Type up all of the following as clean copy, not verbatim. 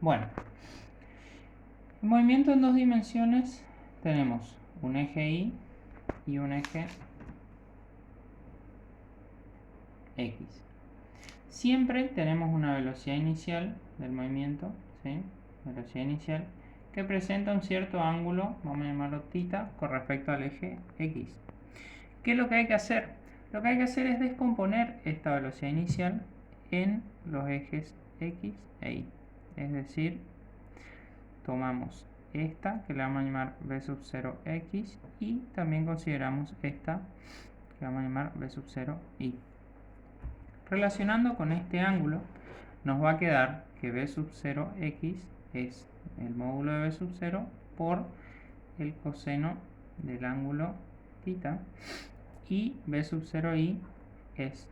Bueno, el movimiento en dos dimensiones tenemos un eje Y y un eje X. Siempre tenemos una velocidad inicial del movimiento, ¿sí? Velocidad inicial, que presenta un cierto ángulo, vamos a llamarlo θ, con respecto al eje X. ¿Qué es lo que hay que hacer? Lo que hay que hacer es descomponer esta velocidad inicial en los ejes X e Y. Es decir, tomamos esta, que la vamos a llamar v sub 0x, y también consideramos esta, que vamos a llamar v sub 0y. Relacionando con este ángulo, nos va a quedar que v sub 0x es el módulo de v sub 0 por el coseno del ángulo θ, y v sub 0y es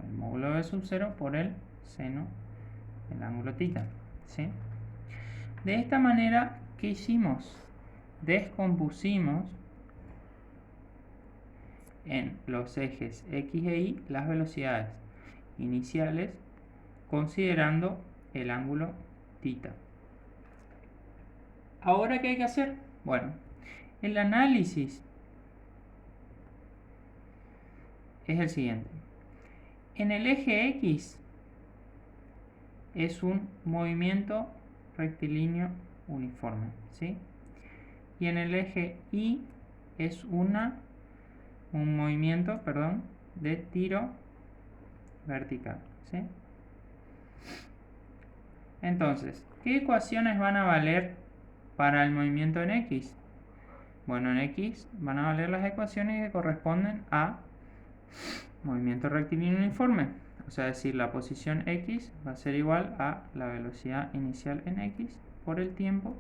el módulo de v sub 0 por el seno del ángulo θ, ¿sí? De esta manera, ¿qué hicimos? Descompusimos en los ejes X e Y las velocidades iniciales considerando el ángulo θ. ¿Ahora qué hay que hacer? Bueno, el análisis es el siguiente. En el eje X es un movimiento rectilíneo uniforme, ¿sí? Y en el eje Y es un movimiento, de tiro vertical, ¿sí? Entonces, ¿qué ecuaciones van a valer para el movimiento en X? Bueno, en X van a valer las ecuaciones que corresponden a movimiento rectilíneo uniforme. O sea, decir, la posición X va a ser igual a la velocidad inicial en X por el tiempo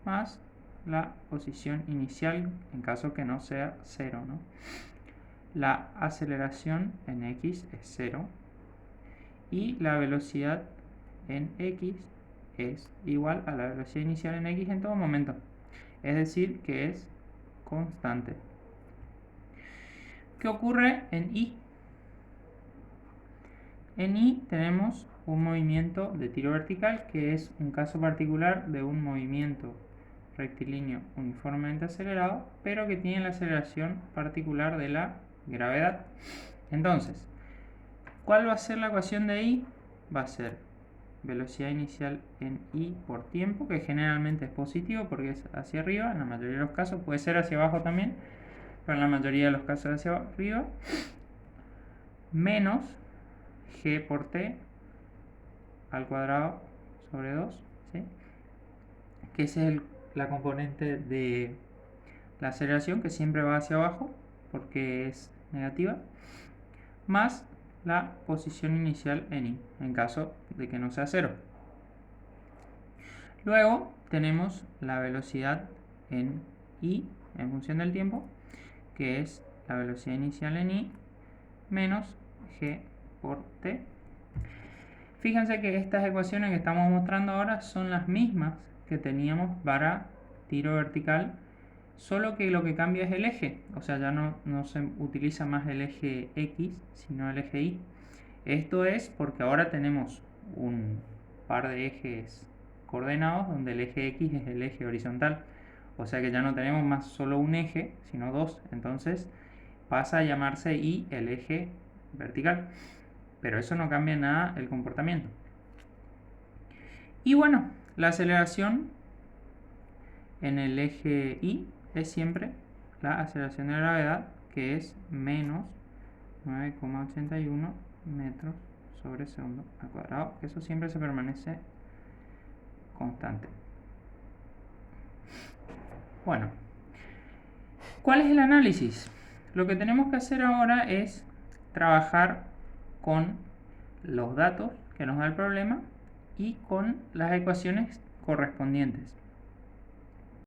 más la posición inicial en caso que no sea 0, ¿no? La aceleración en X es 0 y la velocidad en X es igual a la velocidad inicial en X en todo momento. Es decir, que es constante. ¿Qué ocurre en Y? En Y tenemos un movimiento de tiro vertical, que es un caso particular de un movimiento rectilíneo uniformemente acelerado, pero que tiene la aceleración particular de la gravedad. Entonces, ¿cuál va a ser la ecuación de Y? Va a ser velocidad inicial en Y por tiempo, que generalmente es positivo porque es hacia arriba, en la mayoría de los casos puede ser hacia abajo también, pero en la mayoría de los casos hacia arriba, menos g por t al cuadrado sobre 2, ¿sí? Que esa es la componente de la aceleración, que siempre va hacia abajo porque es negativa, más la posición inicial en Y, en caso de que no sea 0. Luego tenemos la velocidad en Y en función del tiempo, que es la velocidad inicial en Y menos g por t. Fíjense que estas ecuaciones que estamos mostrando ahora son las mismas que teníamos para tiro vertical, solo que lo que cambia es el eje, o sea, ya no se utiliza más el eje X, sino el eje Y. Esto es porque ahora tenemos un par de ejes coordenados donde el eje X es el eje horizontal, o sea que ya no tenemos más solo un eje, sino dos, entonces pasa a llamarse Y el eje vertical, pero eso no cambia nada el comportamiento. Y bueno, la aceleración en el eje Y es siempre la aceleración de la gravedad, que es menos 9,81 metros sobre segundo al cuadrado, que eso siempre se permanece constante. Bueno, ¿cuál es el análisis? Lo que tenemos que hacer ahora es trabajar con los datos que nos da el problema y con las ecuaciones correspondientes.